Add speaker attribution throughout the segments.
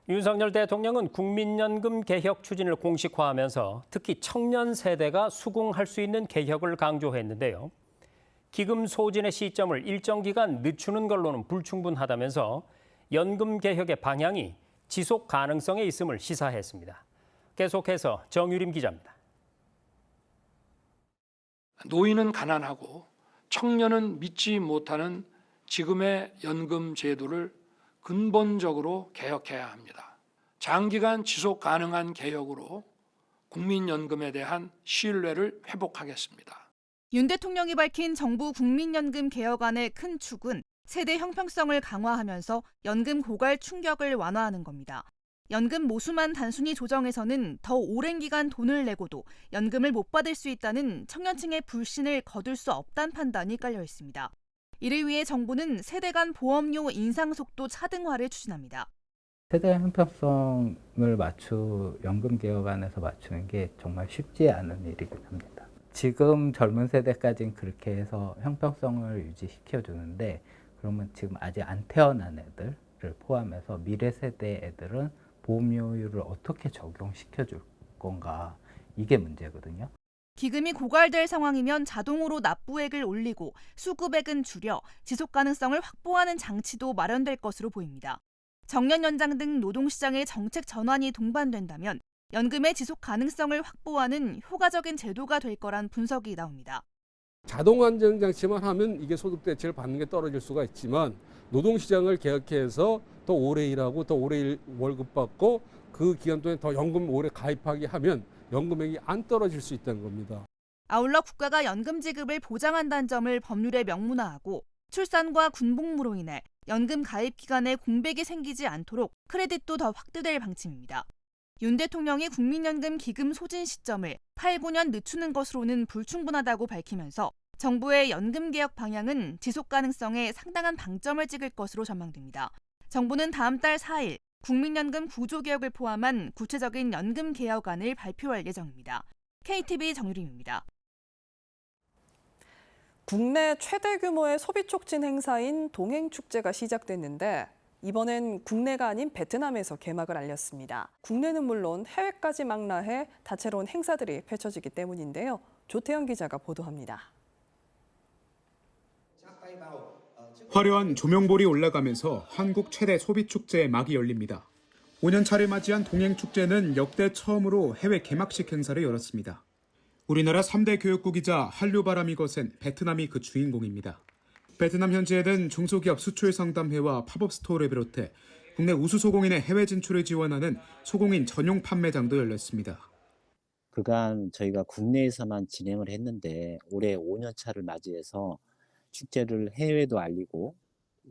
Speaker 1: 윤석열 대통령은 국민연금 개혁 추진을 공식화하면서 특히 청년 세대가 수긍할 수 있는 개혁을 강조했는데요. 기금 소진의 시점을 일정 기간 늦추는 걸로는 불충분하다면서 연금 개혁의 방향이 지속 가능성에 있음을 시사했습니다. 계속해서 정유림 기자입니다.
Speaker 2: 노인은 가난하고 청년은 믿지 못하는 지금의 연금 제도를 근본적으로 개혁해야 합니다. 장기간 지속 가능한 개혁으로 국민연금에 대한 신뢰를 회복하겠습니다.
Speaker 3: 윤 대통령이 밝힌 정부 국민연금 개혁안의 큰 축은 세대 형평성을 강화하면서 연금 고갈 충격을 완화하는 겁니다. 연금 모수만 단순히 조정해서는 더 오랜 기간 돈을 내고도 연금을 못 받을 수 있다는 청년층의 불신을 거둘 수 없다는 판단이 깔려 있습니다. 이를 위해 정부는 세대 간 보험료 인상 속도 차등화를 추진합니다.
Speaker 4: 세대 형평성을 연금 개혁안에서 맞추는 게 정말 쉽지 않은 일이긴 합니다. 지금 젊은 세대까지는 그렇게 해서 형평성을 유지시켜 주는데, 그러면 지금 아직 안 태어난 애들을 포함해서 미래 세대 애들은 보험료율을 어떻게 적용시켜 줄 건가, 이게 문제거든요.
Speaker 3: 기금이 고갈될 상황이면 자동으로 납부액을 올리고 수급액은 줄여 지속 가능성을 확보하는 장치도 마련될 것으로 보입니다. 정년 연장 등 노동시장의 정책 전환이 동반된다면 연금의 지속 가능성을 확보하는 효과적인 제도가 될 거란 분석이 나옵니다.
Speaker 5: 자동 안정 장치만 하면 이게 소득 대체를 받는 게 떨어질 수가 있지만, 노동시장을 개혁해서 더 오래 일하고 더 오래 월급 받고 그 기간 동안 더 연금 오래 가입하게 하면 연금액이 안 떨어질 수 있다는 겁니다.
Speaker 3: 아울러 국가가 연금 지급을 보장한다는 점을 법률에 명문화하고 출산과 군복무로 인해 연금 가입 기간에 공백이 생기지 않도록 크레딧도 더 확대될 방침입니다. 윤 대통령이 국민연금 기금 소진 시점을 8, 9년 늦추는 것으로는 불충분하다고 밝히면서 정부의 연금 개혁 방향은 지속 가능성에 상당한 방점을 찍을 것으로 전망됩니다. 정부는 다음 달 4일 국민연금 구조 개혁을 포함한 구체적인 연금 개혁안을 발표할 예정입니다. KTV 정유림입니다.
Speaker 6: 국내 최대 규모의 소비 촉진 행사인 동행축제가 시작됐는데, 이번엔 국내가 아닌 베트남에서 개막을 알렸습니다. 국내는 물론 해외까지 망라해 다채로운 행사들이 펼쳐지기 때문인데요. 조태영 기자가 보도합니다.
Speaker 7: 화려한 조명볼이 올라가면서 한국 최대 소비축제의 막이 열립니다. 5년차를 맞이한 동행축제는 역대 처음으로 해외 개막식 행사를 열었습니다. 우리나라 3대 교육국이자 한류바람이 거센 베트남이 그 주인공입니다. 베트남 현지에는 중소기업 수출 상담회와 팝업 스토어를 비롯해 국내 우수 소공인의 해외 진출을 지원하는 소공인 전용 판매장도 열렸습니다.
Speaker 8: 그간 저희가 국내에서만 진행을 했는데 올해 5년 차를 맞이해서 축제를 해외에도 알리고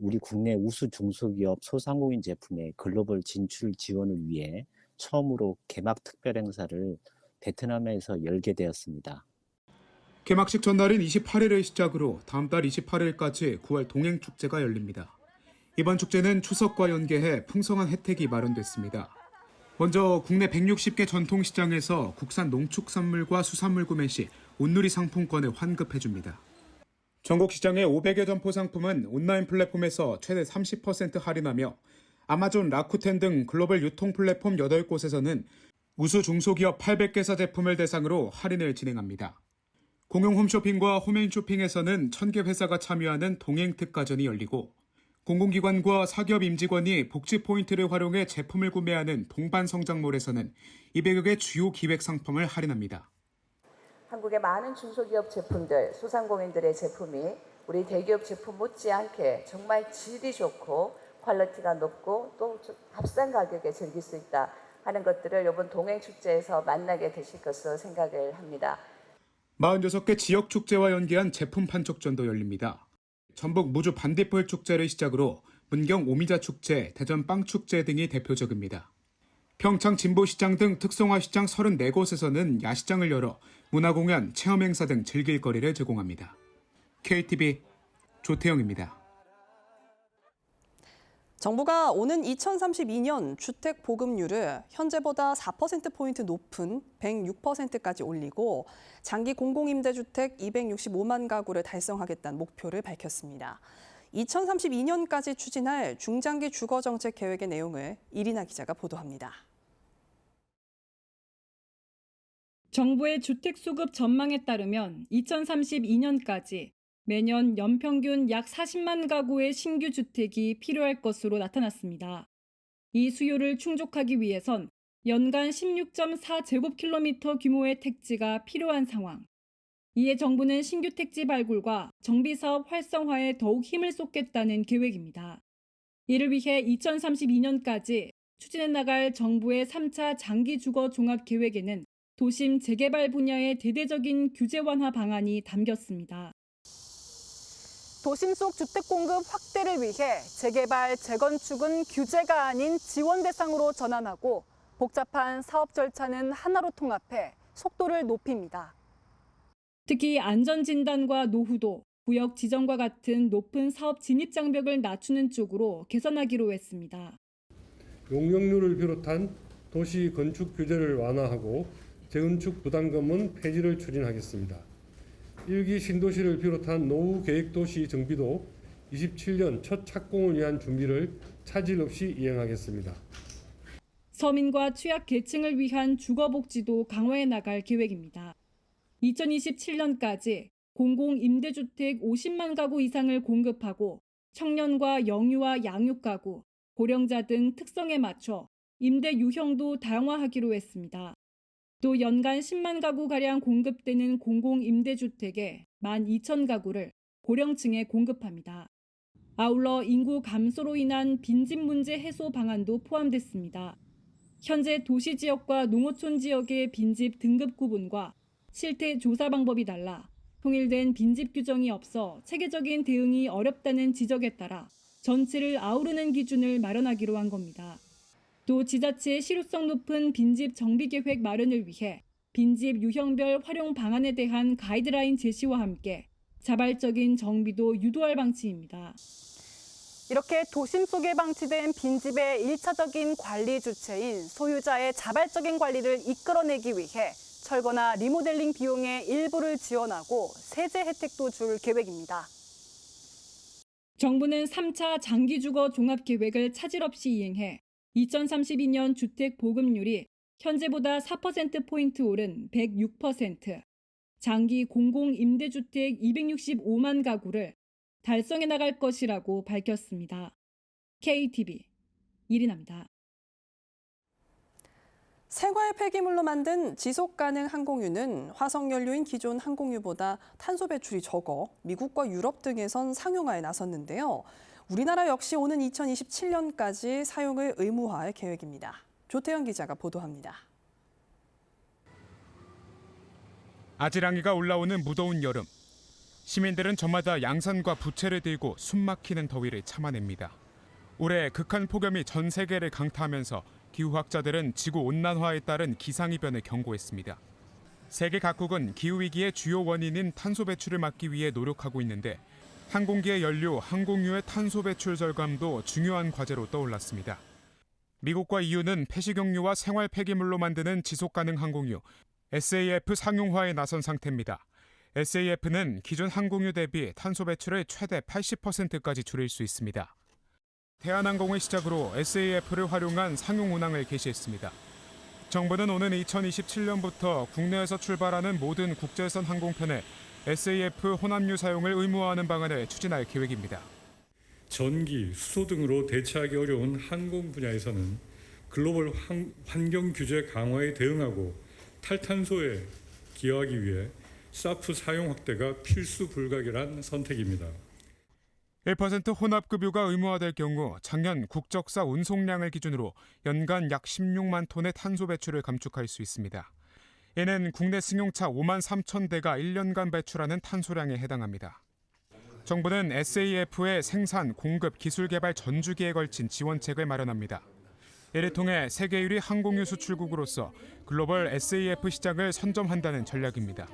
Speaker 8: 우리 국내 우수 중소기업 소상공인 제품의 글로벌 진출 지원을 위해 처음으로 개막 특별 행사를 베트남에서 열게 되었습니다.
Speaker 7: 개막식 전날인 28일을 시작으로 다음 달 28일까지 9월 동행축제가 열립니다. 이번 축제는 추석과 연계해 풍성한 혜택이 마련됐습니다. 먼저 국내 160개 전통시장에서 국산 농축산물과 수산물 구매 시 온누리 상품권을 환급해줍니다. 전국 시장의 500여 점포 상품은 온라인 플랫폼에서 최대 30% 할인하며 아마존, 라쿠텐 등 글로벌 유통 플랫폼 8곳에서는 우수 중소기업 800개사 제품을 대상으로 할인을 진행합니다. 공용 홈쇼핑과 홈앤쇼핑에서는 1000개 회사가 참여하는 동행특가전이 열리고 공공기관과 사기업 임직원이 복지 포인트를 활용해 제품을 구매하는 동반성장몰에서는 200여 개 주요 기획 상품을 할인합니다.
Speaker 9: 한국의 많은 중소기업 제품들, 소상공인들의 제품이 우리 대기업 제품 못지않게 정말 질이 좋고 퀄리티가 높고 또 값싼 가격에 즐길 수 있다 하는 것들을 이번 동행축제에서 만나게 되실 것으로 생각을 합니다.
Speaker 7: 46개 지역축제와 연계한 제품 판촉전도 열립니다. 전북 무주 반딧불 축제를 시작으로 문경 오미자 축제, 대전 빵축제 등이 대표적입니다. 평창 진보시장 등 특성화시장 34곳에서는 야시장을 열어 문화공연, 체험행사 등 즐길 거리를 제공합니다. KTV 조태영입니다.
Speaker 6: 정부가 오는 2032년 주택 보급률을 현재보다 4%포인트 높은 106%까지 올리고 장기 공공임대주택 265만 가구를 달성하겠다는 목표를 밝혔습니다. 2032년까지 추진할 중장기 주거 정책 계획의 내용을 이리나 기자가 보도합니다.
Speaker 10: 정부의 주택 수급 전망에 따르면 2032년까지 매년 연평균 약 40만 가구의 신규 주택이 필요할 것으로 나타났습니다. 이 수요를 충족하기 위해선 연간 16.4제곱킬로미터 규모의 택지가 필요한 상황. 이에 정부는 신규 택지 발굴과 정비사업 활성화에 더욱 힘을 쏟겠다는 계획입니다. 이를 위해 2032년까지 추진해 나갈 정부의 3차 장기 주거 종합 계획에는 도심 재개발 분야의 대대적인 규제 완화 방안이 담겼습니다.
Speaker 6: 도심 속 주택 공급 확대를 위해 재개발, 재건축은 규제가 아닌 지원 대상으로 전환하고 복잡한 사업 절차는 하나로 통합해 속도를 높입니다.
Speaker 10: 특히 안전진단과 노후도, 구역 지정과 같은 높은 사업 진입 장벽을 낮추는 쪽으로 개선하기로 했습니다.
Speaker 5: 용적률을 비롯한 도시 건축 규제를 완화하고 재건축 부담금은 폐지를 추진하겠습니다. 1기 신도시를 비롯한 노후 계획 도시 정비도 27년 첫 착공을 위한 준비를 차질 없이 이행하겠습니다.
Speaker 10: 서민과 취약 계층을 위한 주거복지도 강화해 나갈 계획입니다. 2027년까지 공공임대주택 50만 가구 이상을 공급하고 청년과 영유아 양육 가구, 고령자 등 특성에 맞춰 임대 유형도 다양화하기로 했습니다. 또 연간 10만 가구가량 공급되는 공공임대주택에 12,000가구를 고령층에 공급합니다. 아울러 인구 감소로 인한 빈집 문제 해소 방안도 포함됐습니다. 현재 도시지역과 농어촌 지역의 빈집 등급 구분과 실태 조사 방법이 달라 통일된 빈집 규정이 없어 체계적인 대응이 어렵다는 지적에 따라 전체를 아우르는 기준을 마련하기로 한 겁니다. 또 지자체의 실효성 높은 빈집 정비 계획 마련을 위해 빈집 유형별 활용 방안에 대한 가이드라인 제시와 함께 자발적인 정비도 유도할 방침입니다.
Speaker 6: 이렇게 도심 속에 방치된 빈집의 1차적인 관리 주체인 소유자의 자발적인 관리를 이끌어내기 위해 철거나 리모델링 비용의 일부를 지원하고 세제 혜택도 줄 계획입니다.
Speaker 10: 정부는 3차 장기주거 종합계획을 차질 없이 이행해 2032년 주택 보급률이 현재보다 4%포인트 오른 106%, 장기 공공임대주택 265만 가구를 달성해 나갈 것이라고 밝혔습니다. KTV 이리나입니다.
Speaker 6: 생활 폐기물로 만든 지속가능 항공유는 화석연료인 기존 항공유보다 탄소 배출이 적어 미국과 유럽 등에선 상용화에 나섰는데요. 우리나라 역시 오는 2027년까지 사용을 의무화할 계획입니다. 조태현 기자가 보도합니다.
Speaker 11: 아지랑이가 올라오는 무더운 여름. 시민들은 저마다 양산과 부채를 들고 숨막히는 더위를 참아냅니다. 올해 극한 폭염이 전 세계를 강타하면서 기후학자들은 지구 온난화에 따른 기상이변을 경고했습니다. 세계 각국은 기후위기의 주요 원인인 탄소 배출을 막기 위해 노력하고 있는데 항공기의 연료, 항공유의 탄소 배출 절감도 중요한 과제로 떠올랐습니다. 미국과 EU는 폐식용유와 생활 폐기물로 만드는 지속가능 항공유, SAF 상용화에 나선 상태입니다. SAF는 기존 항공유 대비 탄소 배출을 최대 80%까지 줄일 수 있습니다. 대한항공을 시작으로 SAF를 활용한 상용 운항을 개시했습니다. 정부는 오는 2027년부터 국내에서 출발하는 모든 국제선 항공편에 SAF 혼합유 사용을 의무화하는 방안을 추진할 계획입니다.
Speaker 12: 전기, 수소 등으로 대체하기 어려운 항공 분야에서는 글로벌 환경 규제 강화에 대응하고 탈탄소에 기여하기 위해 SAF 사용 확대가 필수 불가결한 선택입니다.
Speaker 11: 1% 혼합급유가 의무화될 경우 작년 국적사 운송량을 기준으로 연간 약 16만 톤의 탄소 배출을 감축할 수 있습니다. 이는 국내 승용차 5만 3천 대가 1년간 배출하는 탄소량에 해당합니다. 정부는 SAF의 생산, 공급, 기술 개발 전주기에 걸친 지원책을 마련합니다. 이를 통해 세계 1위 항공유 수출국으로서 글로벌 SAF 시장을 선점한다는 전략입니다.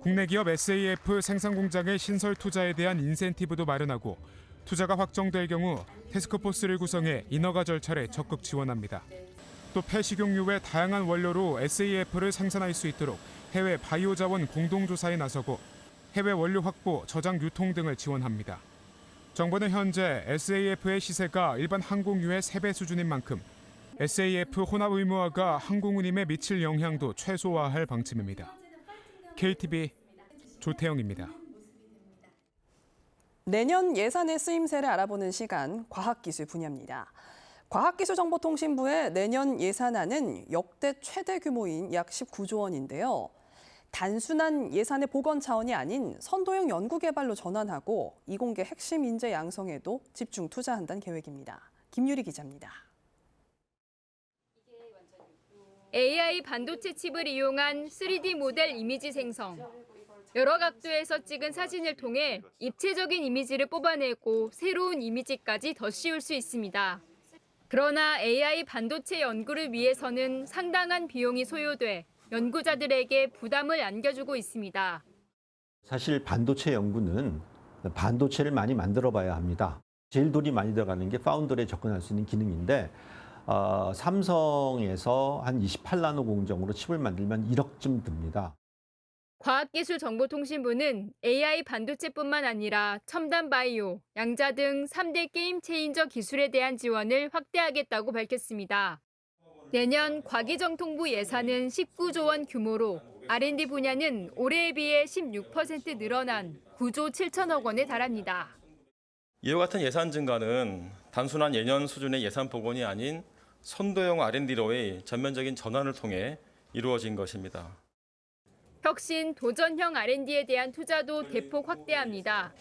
Speaker 11: 국내 기업 SAF 생산 공장의 신설 투자에 대한 인센티브도 마련하고 투자가 확정될 경우 태스크포스를 구성해 인허가 절차를 적극 지원합니다. 또 폐식용유 외 다양한 원료로 SAF를 생산할 수 있도록 해외 바이오 자원 공동조사에 나서고 해외 원료 확보, 저장, 유통 등을 지원합니다. 정부는 현재 SAF의 시세가 일반 항공유의 3배 수준인 만큼 SAF 혼합 의무화가 항공운임에 미칠 영향도 최소화할 방침입니다. KTV 조태영입니다.
Speaker 6: 내년 예산의 쓰임새를 알아보는 시간, 과학기술 분야입니다. 과학기술정보통신부의 내년 예산안은 역대 최대 규모인 약 19조 원인데요. 단순한 예산의 복원 차원이 아닌 선도형 연구개발로 전환하고 이공계 핵심 인재 양성에도 집중 투자한다는 계획입니다. 김유리 기자입니다.
Speaker 13: AI 반도체 칩을 이용한 3D 모델 이미지 생성. 여러 각도에서 찍은 사진을 통해 입체적인 이미지를 뽑아내고 새로운 이미지까지 더 씌울 수 있습니다. 그러나 AI 반도체 연구를 위해서는 상당한 비용이 소요돼 연구자들에게 부담을 안겨주고 있습니다.
Speaker 14: 사실 반도체 연구는 반도체를 많이 만들어 봐야 합니다. 제일 돈이 많이 들어가는 게 파운더리에 접근할 수 있는 기능인데 삼성에서 한 28나노 공정으로 칩을 만들면 1억쯤 듭니다.
Speaker 13: 과학기술정보통신부는 AI 반도체뿐만 아니라 첨단 바이오, 양자 등 3대 게임 체인저 기술에 대한 지원을 확대하겠다고 밝혔습니다. 내년 과기정통부 예산은 19조 원 규모로 R&D 분야는 올해에 비해 16% 늘어난 9조 7천억 원에 달합니다.
Speaker 15: 이와 같은 예산 증가는 단순한 예년 수준의 예산 복원이 아닌 선도형 R&D로의 전면적인 전환을 통해 이루어진 것입니다.
Speaker 13: 혁신, 도전형 R&D에 대한 투자도 대폭 확대합니다.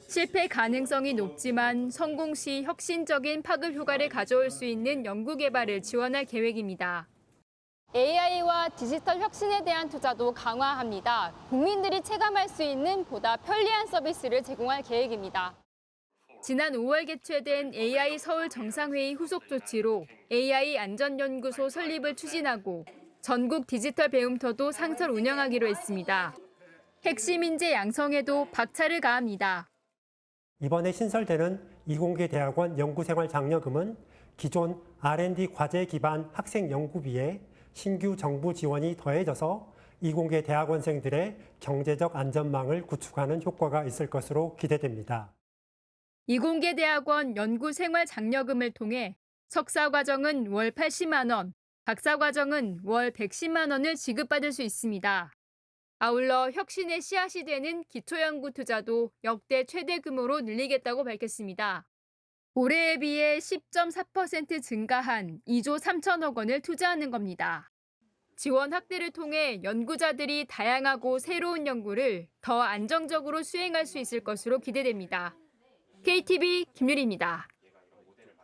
Speaker 13: 실패 가능성이 높지만 성공 시 혁신적인 파급 효과를 가져올 수 있는 연구 개발을 지원할 계획입니다.
Speaker 16: AI와 디지털 혁신에 대한 투자도 강화합니다. 국민들이 체감할 수 있는 보다 편리한 서비스를 제공할 계획입니다.
Speaker 13: 지난 5월 개최된 AI 서울 정상회의 후속 조치로 AI 안전연구소 설립을 추진하고 전국 디지털 배움터도 상설 운영하기로 했습니다. 핵심 인재 양성에도 박차를 가합니다.
Speaker 17: 이번에 신설되는 이공계 대학원 연구생활 장려금은 기존 R&D 과제 기반 학생 연구비에 신규 정부 지원이 더해져서 이공계 대학원생들의 경제적 안전망을 구축하는 효과가 있을 것으로 기대됩니다.
Speaker 13: 이공계 대학원 연구생활 장려금을 통해 석사 과정은 월 80만 원, 박사 과정은 월 110만 원을 지급받을 수 있습니다. 아울러 혁신의 씨앗이 되는 기초연구 투자도 역대 최대 규모로 늘리겠다고 밝혔습니다. 올해에 비해 10.4% 증가한 2조 3천억 원을 투자하는 겁니다. 지원 확대를 통해 연구자들이 다양하고 새로운 연구를 더 안정적으로 수행할 수 있을 것으로 기대됩니다. KTV 김유리입니다.